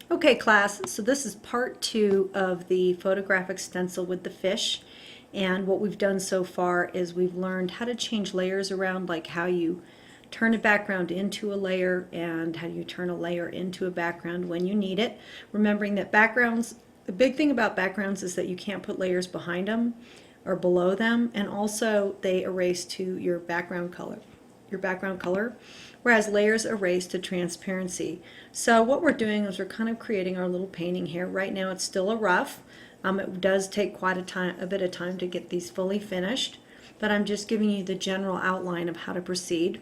Okay, class, so this is part 2 of the photographic stencil with the fish. And what we've done so far is we've learned how to change layers around, like how you turn a background into a layer and how you turn a layer into a background when you need it. Remembering that backgrounds, the big thing about backgrounds is that you can't put layers behind them or below them, and also they erase to your background color, whereas layers erase to transparency. So what we're doing is we're kind of creating our little painting here. Right now it's still a rough. It does take quite a bit of time to get these fully finished, but I'm just giving you the general outline of how to proceed.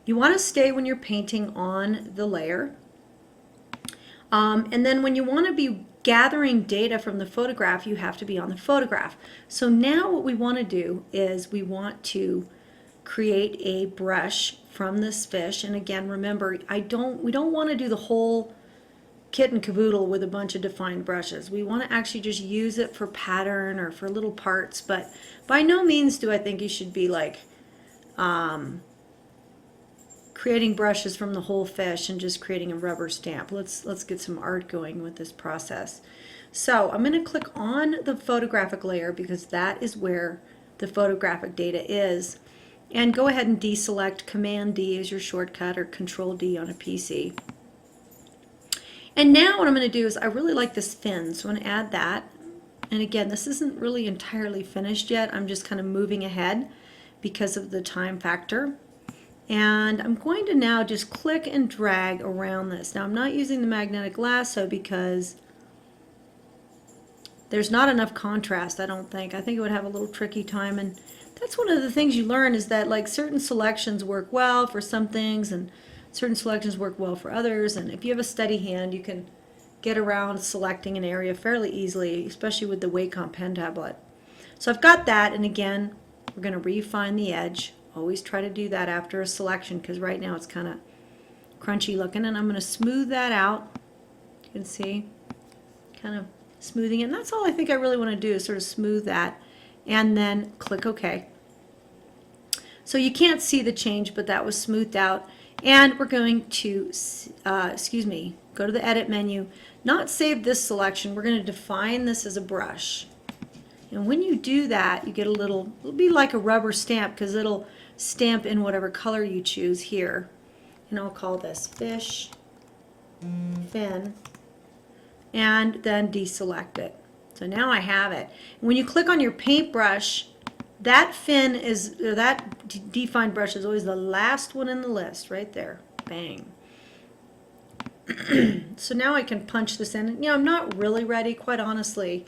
You want to stay when you're painting on the layer, and then when you want to be gathering data from the photograph, you have to be on the photograph. So now what we want to do is we want to create a brush from this fish. And again, remember, we don't want to do the whole kit and caboodle with a bunch of defined brushes. We want to actually just use it for pattern or for little parts, but by no means do I think you should be like creating brushes from the whole fish and just creating a rubber stamp. Let's get some art going with this process. So I'm going to click on the photographic layer because that is where the photographic data is. And go ahead and deselect. Command D is your shortcut, or Control D on a PC. And now what I'm going to do is I really like this fin, so I'm going to add that. And again, this isn't really entirely finished yet. I'm just kind of moving ahead because of the time factor. And I'm going to now just click and drag around this. Now I'm not using the magnetic lasso because there's not enough contrast, I don't think. I think it would have a little tricky time, and that's one of the things you learn is that like certain selections work well for some things and certain selections work well for others, and if you have a steady hand you can get around selecting an area fairly easily, especially with the Wacom pen tablet. So I've got that, and again we're going to refine the edge. Always try to do that after a selection because right now it's kind of crunchy looking, and I'm going to smooth that out. You can see kind of smoothing it, and that's all I think I really want to do is sort of smooth that, and then click OK. So you can't see the change, but that was smoothed out. And we're going to, go to the edit menu, not save this selection. We're going to define this as a brush. And when you do that, you get it'll be like a rubber stamp because it'll stamp in whatever color you choose here. And I'll call this fish, fin, and then deselect it. So now I have it. When you click on your paintbrush, that fin is, or that defined brush is always the last one in the list, right there. Bang. So now I can punch this in. I'm not really ready, quite honestly.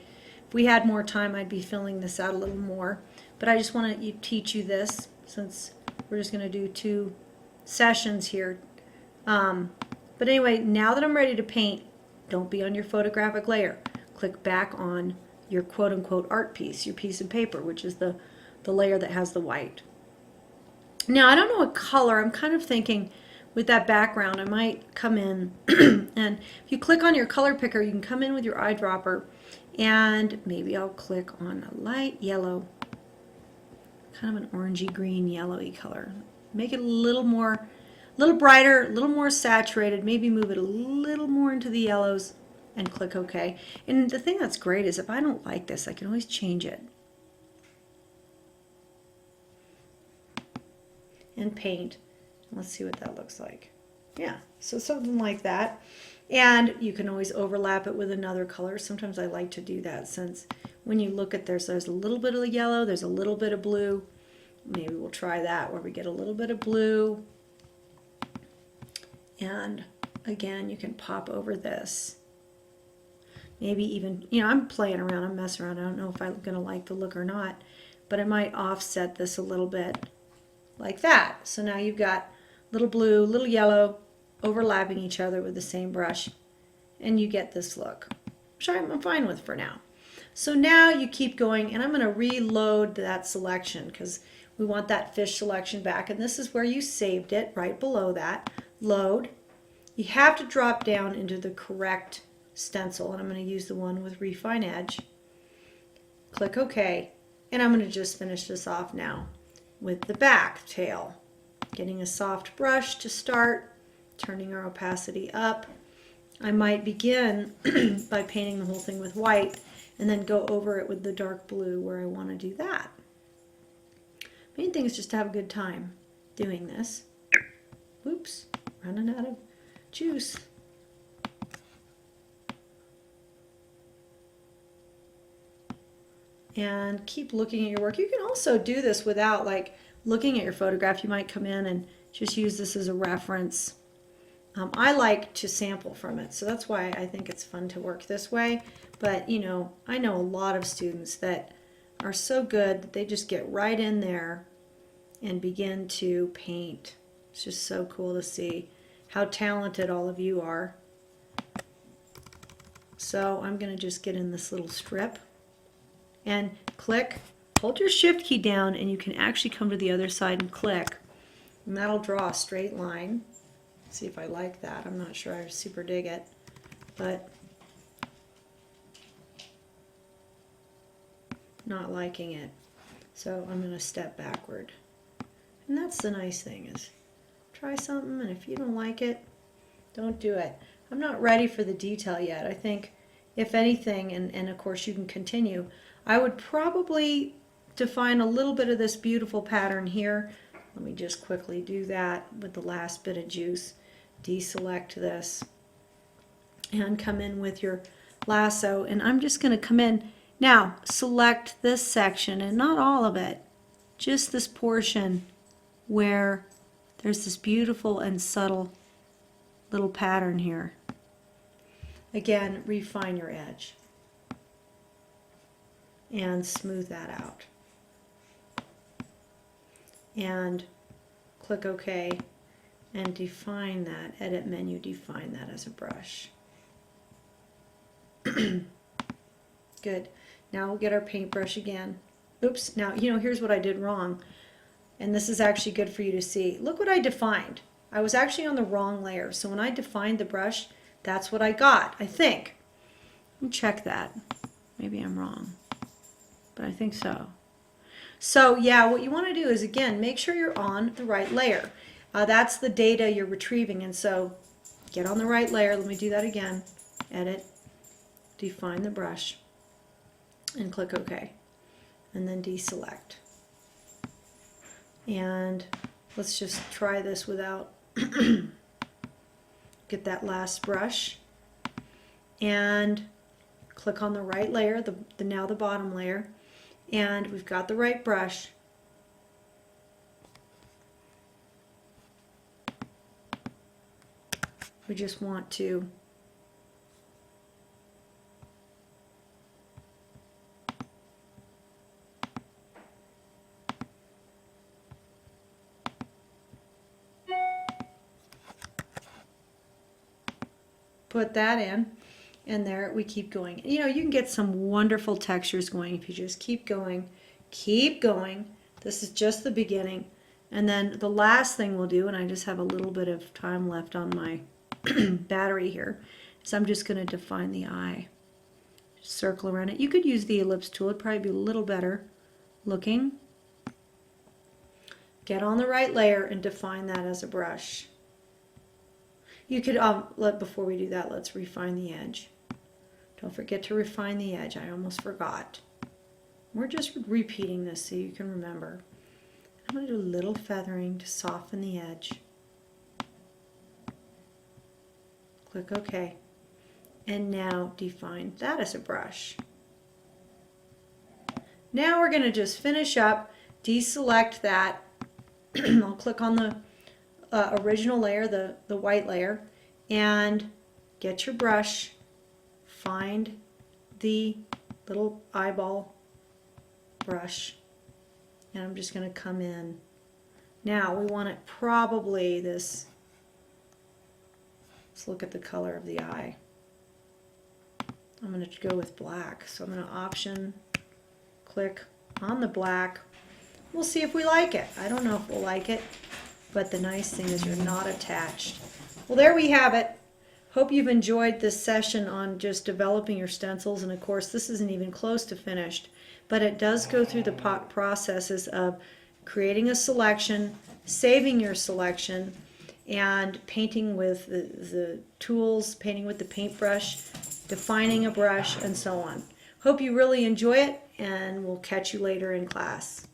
If we had more time, I'd be filling this out a little more. But I just want to teach you this since we're just going to do 2 sessions here. But anyway, now that I'm ready to paint, don't be on your photographic layer. Click back on your quote-unquote art piece, your piece of paper, which is the layer that has the white. Now, I don't know what color. I'm kind of thinking with that background, I might come in, and if you click on your color picker, you can come in with your eyedropper, and maybe I'll click on a light yellow, kind of an orangey green yellowy color. Make it a little brighter, a little more saturated, maybe move it a little more into the yellows, and click OK. And the thing that's great is if I don't like this, I can always change it. And paint. Let's see what that looks like. Yeah, so something like that. And you can always overlap it with another color. Sometimes I like to do that since when you look at there's a little bit of yellow, there's a little bit of blue. Maybe we'll try that where we get a little bit of blue. And again, you can pop over this. Maybe even, I'm playing around, I'm messing around. I don't know if I'm going to like the look or not, but I might offset this a little bit like that. So now you've got little blue, little yellow overlapping each other with the same brush, and you get this look, which I'm fine with for now. So now you keep going, and I'm going to reload that selection because we want that fish selection back, and this is where you saved it, right below that. Load. You have to drop down into the correct stencil, and I'm going to use the one with Refine Edge. Click OK, and I'm going to just finish this off now with the back tail. Getting a soft brush to start, turning our opacity up, I might begin by painting the whole thing with white and then go over it with the dark blue where I want to do that. Main thing is just to have a good time doing this. Oops, running out of juice. And keep looking at your work. You can also do this without like looking at your photograph. You might come in and just use this as a reference. I like to sample from it, so that's why I think it's fun to work this way. But you know, I know a lot of students that are so good that they just get right in there and begin to paint. It's just so cool to see how talented all of you are. So I'm going to just get in this little strip and click, hold your shift key down, and you can actually come to the other side and click, and that'll draw a straight line. See if I like that. I'm not sure I super dig it, but not liking it. So I'm going to step backward. And that's the nice thing, is try something, and if you don't like it, don't do it. I'm not ready for the detail yet. I think if anything, and of course you can continue, I would probably define a little bit of this beautiful pattern here. Let me just quickly do that with the last bit of juice. Deselect this and come in with your lasso, and I'm just going to come in now. Select this section, and not all of it, just this portion where there's this beautiful and subtle little pattern here. Again, refine your edge and smooth that out, and click OK and define that. Edit menu, define that as a brush. Good. Now we'll get our paintbrush again. Oops, now you know, here's what I did wrong, and this is actually good for you to see. Look what I defined. I was actually on the wrong layer, so when I defined the brush, that's what I got, I think. Let me check that. Maybe I'm wrong, but I think so. So yeah, what you want to do is, again, make sure you're on the right layer. That's the data you're retrieving, and so get on the right layer. Let me do that again. Edit, define the brush, and click OK, and then deselect. And let's just try this without get that last brush, and click on the right layer, now the bottom layer, and we've got the right brush. We just want to put that in, and there we keep going. You know, you can get some wonderful textures going if you just keep going, keep going. This is just the beginning. And then the last thing we'll do, and I just have a little bit of time left on my battery here, so I'm just going to define the eye. Circle around it. You could use the ellipse tool. It'd probably be a little better looking. Get on the right layer and define that as a brush. You could, before we do that, let's refine the edge. Don't forget to refine the edge. I almost forgot. We're just repeating this so you can remember. I'm going to do a little feathering to soften the edge. Click OK. And now define that as a brush. Now we're going to just finish up, deselect that. I'll click on the original layer, the white layer, and get your brush, find the little eyeball brush, and I'm just going to come in. Now we want it probably this, let's look at the color of the eye. I'm going to go with black, so I'm going to option, click on the black. We'll see if we like it. I don't know if we'll like it, but the nice thing is you're not attached. Well, there we have it. Hope you've enjoyed this session on just developing your stencils, and of course this isn't even close to finished, but it does go through the processes of creating a selection, saving your selection, and painting with the tools, painting with the paintbrush, defining a brush, and so on. Hope you really enjoy it, and we'll catch you later in class.